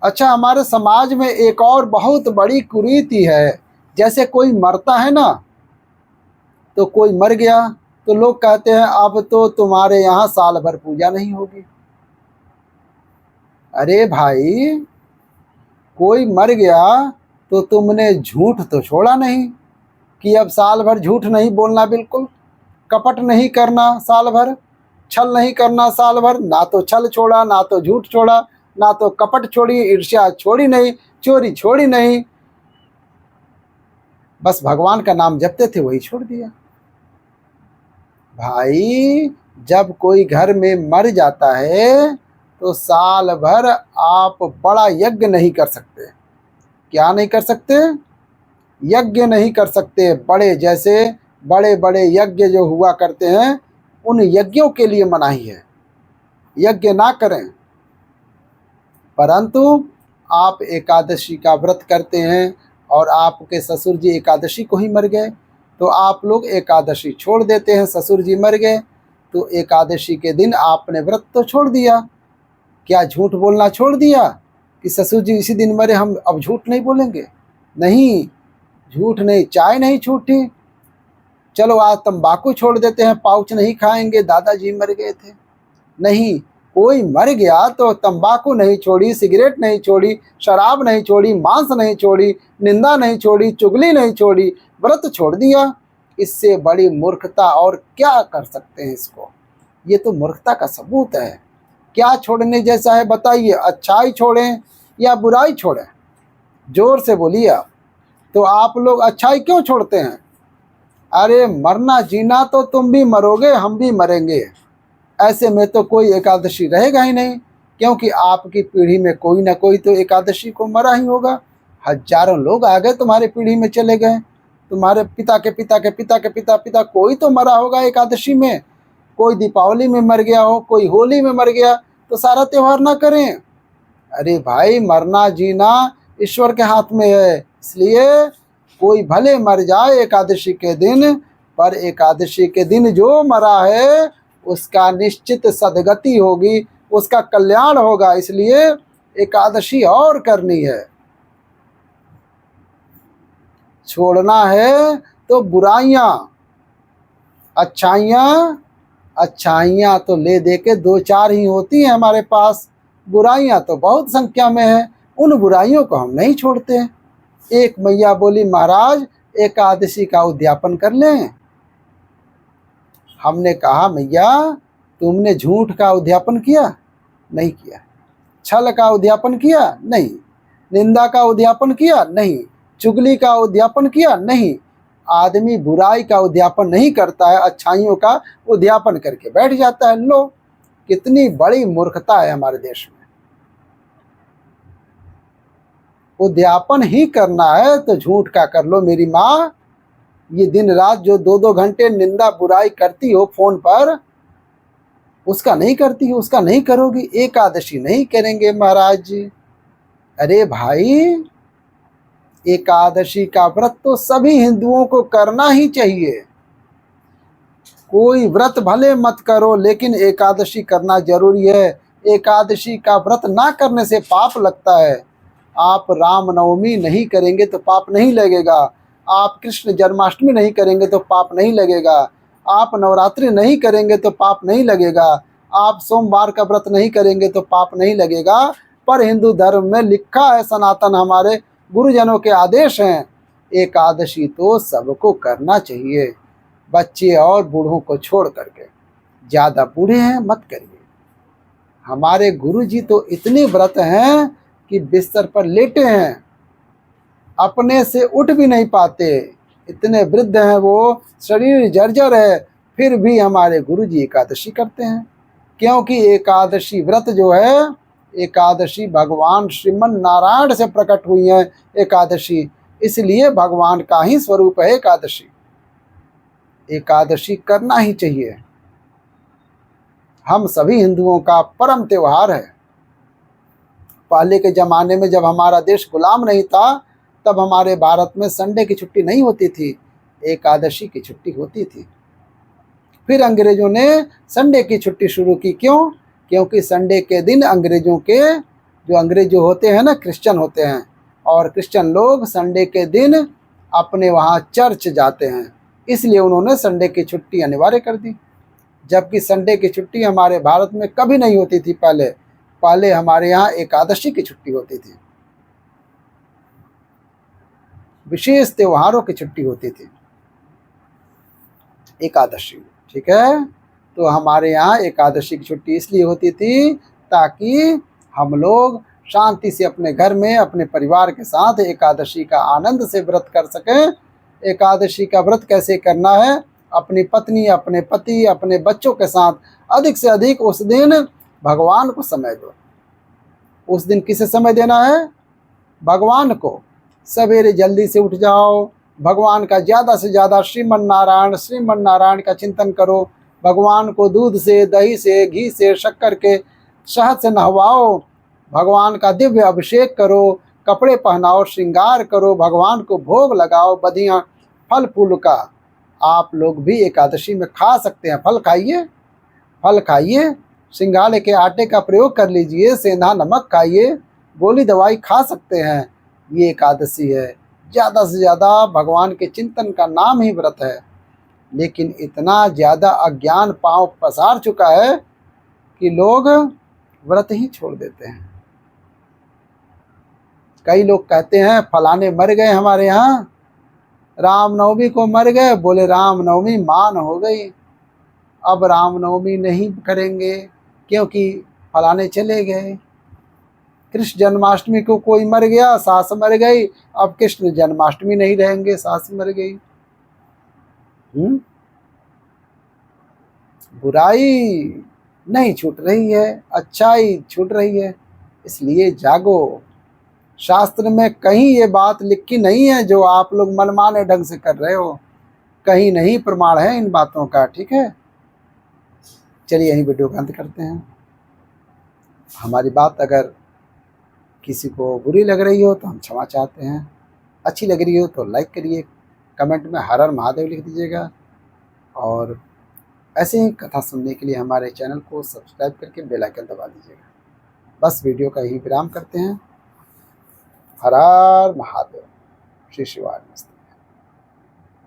अच्छा, हमारे समाज में एक और बहुत बड़ी कुरीति है। जैसे कोई मरता है ना, तो कोई मर गया तो लोग कहते हैं अब तो तुम्हारे यहाँ साल भर पूजा नहीं होगी। अरे भाई, कोई मर गया तो तुमने झूठ तो छोड़ा नहीं कि अब साल भर झूठ नहीं बोलना, बिल्कुल कपट नहीं करना साल भर, छल नहीं करना साल भर। ना तो छल छोड़ा, ना तो झूठ छोड़ा, ना तो कपट छोड़ी, ईर्ष्या छोड़ी नहीं, चोरी छोड़ी नहीं, बस भगवान का नाम जपते थे वही छोड़ दिया। भाई, जब कोई घर में मर जाता है तो साल भर आप बड़ा यज्ञ नहीं कर सकते। क्या नहीं कर सकते? यज्ञ नहीं कर सकते। बड़े जैसे बड़े बड़े यज्ञ जो हुआ करते हैं, उन यज्ञों के लिए मनाही है, यज्ञ ना करें। परंतु आप एकादशी का व्रत करते हैं और आपके ससुर जी एकादशी को ही मर गए, तो आप लोग एकादशी छोड़ देते हैं। ससुर जी मर गए तो एकादशी के दिन आपने व्रत तो छोड़ दिया। क्या झूठ बोलना छोड़ दिया कि ससुर जी इसी दिन मरे, हम अब झूठ नहीं बोलेंगे? नहीं, झूठ नहीं, चाय नहीं छूटी। चलो आज तंबाकू छोड़ देते हैं, पाउच नहीं खाएंगे, दादाजी मर गए थे। नहीं, कोई मर गया तो तंबाकू नहीं छोड़ी, सिगरेट नहीं छोड़ी, शराब नहीं छोड़ी, मांस नहीं छोड़ी, निंदा नहीं छोड़ी, चुगली नहीं छोड़ी, व्रत छोड़ दिया। इससे बड़ी मूर्खता और क्या कर सकते हैं इसको? ये तो मूर्खता का सबूत है। क्या छोड़ने जैसा है बताइए? अच्छाई छोड़ें या बुराई छोड़ें? जोर से बोलिए आप। तो आप लोग अच्छाई क्यों छोड़ते हैं? अरे मरना जीना तो तुम भी मरोगे, हम भी मरेंगे। ऐसे में तो कोई एकादशी रहेगा ही नहीं, क्योंकि आपकी पीढ़ी में कोई ना कोई तो एकादशी को मरा ही होगा। हजारों लोग आ गए तुम्हारे पीढ़ी में, चले गए, तुम्हारे पिता के पिता के पिता के पिता पिता कोई तो मरा होगा एकादशी में। कोई दीपावली में मर गया हो, कोई होली में मर गया, तो सारा त्यौहार ना करें? अरे भाई, मरना जीना ईश्वर के हाथ में है। इसलिए कोई भले मर जाए एकादशी के दिन, पर एकादशी के दिन जो मरा है उसका निश्चित सदगति होगी, उसका कल्याण होगा। इसलिए एकादशी और करनी है। छोड़ना है तो बुराइयां, अच्छाइयां तो ले दे के दो चार ही होती हैं हमारे पास, बुराइयां तो बहुत संख्या में है। उन बुराइयों को हम नहीं छोड़ते। एक मैया बोली, महाराज एकादशी का उद्यापन कर लें। हमने कहा, मैया तुमने झूठ का उद्यापन किया? नहीं किया। छल का उद्यापन किया? नहीं। निंदा का उद्यापन किया? नहीं। चुगली का उद्यापन किया? नहीं। आदमी बुराई का उद्यापन नहीं करता है, अच्छाइयों का उद्यापन करके बैठ जाता है। लो, कितनी बड़ी मूर्खता है हमारे देश में। उद्यापन ही करना है तो झूठ का कर लो। मेरी माँ ये दिन रात जो 2-2 घंटे निंदा बुराई करती हो फोन पर, उसका नहीं करती हो, उसका नहीं करोगी। एकादशी नहीं करेंगे महाराज जी। अरे भाई, एकादशी का व्रत तो सभी हिंदुओं को करना ही चाहिए। कोई व्रत भले मत करो, लेकिन एकादशी करना जरूरी है। एकादशी का व्रत ना करने से पाप लगता है। आप रामनवमी नहीं करेंगे तो पाप नहीं लगेगा, आप कृष्ण जन्माष्टमी नहीं करेंगे तो पाप नहीं लगेगा, आप नवरात्रि नहीं करेंगे तो पाप नहीं लगेगा, आप सोमवार का व्रत नहीं करेंगे तो पाप नहीं लगेगा। पर हिंदू धर्म में लिखा है, सनातन हमारे गुरुजनों के आदेश हैं, एकादशी तो सबको करना चाहिए, बच्चे और बूढ़ों को छोड़ करके। ज़्यादा बूढ़े हैं मत करिए। हमारे गुरुजी तो इतने व्रत हैं कि बिस्तर पर लेटे हैं, अपने से उठ भी नहीं पाते, इतने वृद्ध हैं वो, शरीर जर्जर है, फिर भी हमारे गुरुजी एकादशी करते हैं। क्योंकि एकादशी व्रत जो है, एकादशी भगवान श्रीमन नारायण से प्रकट हुई है एकादशी, इसलिए भगवान का ही स्वरूप है एकादशी। एकादशी करना ही चाहिए, हम सभी हिंदुओं का परम त्योहार है। पहले के ज़माने में जब हमारा देश गुलाम नहीं था, तब हमारे भारत में संडे की छुट्टी नहीं होती थी, एकादशी की छुट्टी होती थी। फिर अंग्रेज़ों ने संडे की छुट्टी शुरू की। क्यों? क्योंकि संडे के दिन अंग्रेज़ों के जो अंग्रेज जो होते हैं ना, क्रिश्चियन होते हैं, और क्रिश्चियन लोग संडे के दिन अपने वहाँ चर्च जाते हैं, इसलिए उन्होंने संडे की छुट्टी अनिवार्य कर दी। जबकि संडे की छुट्टी हमारे भारत में कभी नहीं होती थी। पहले पहले हमारे यहाँ एकादशी की छुट्टी होती थी, विशेष त्योहारों की छुट्टी होती थी, एकादशी। ठीक है, तो हमारे यहाँ एकादशी की छुट्टी इसलिए होती थी ताकि हम लोग शांति से अपने घर में अपने परिवार के साथ एकादशी का आनंद से व्रत कर सकें। एकादशी का व्रत कैसे करना है? अपनी पत्नी, अपने पति, अपने बच्चों के साथ अधिक से अधिक उस दिन भगवान को समय दो। उस दिन किसे समय देना है? भगवान को। सवेरे जल्दी से उठ जाओ, भगवान का ज़्यादा से ज़्यादा श्रीमन नारायण का चिंतन करो। भगवान को दूध से, दही से, घी से, शक्कर के, शहद से नहवाओ। भगवान का दिव्य अभिषेक करो, कपड़े पहनाओ, श्रृंगार करो, भगवान को भोग लगाओ, बधिया फल फूल का। आप लोग भी एकादशी में खा सकते हैं, फल खाइए, फल खाइए, सिंघाड़े के आटे का प्रयोग कर लीजिए, सेंधा नमक खाइए, गोली दवाई खा सकते हैं। ये एकादशी है। ज़्यादा से ज़्यादा भगवान के चिंतन का नाम ही व्रत है। लेकिन इतना ज़्यादा अज्ञान पांव पसार चुका है कि लोग व्रत ही छोड़ देते हैं। कई लोग कहते हैं फलाने मर गए हमारे यहाँ, रामनवमी को मर गए, बोले रामनवमी मान हो गई, अब रामनवमी नहीं करेंगे क्योंकि फलाने चले गए। कृष्ण जन्माष्टमी को कोई मर गया, सास मर गई, अब कृष्ण जन्माष्टमी नहीं रहेंगे, सास मर गई। बुराई नहीं छूट रही है, अच्छाई छूट रही है। इसलिए जागो। शास्त्र में कहीं ये बात लिखी नहीं है जो आप लोग मनमाने ढंग से कर रहे हो, कहीं नहीं प्रमाण है इन बातों का। ठीक है, चलिए यहीं वीडियो का अंत करते हैं। हमारी बात अगर किसी को बुरी लग रही हो तो हम क्षमा चाहते हैं, अच्छी लग रही हो तो लाइक करिए, कमेंट में हर हर महादेव लिख दीजिएगा, और ऐसे ही कथा सुनने के लिए हमारे चैनल को सब्सक्राइब करके बेल आइकन दबा दीजिएगा। बस वीडियो का यही विराम करते हैं। हर हर महादेव। श्री शिवाय।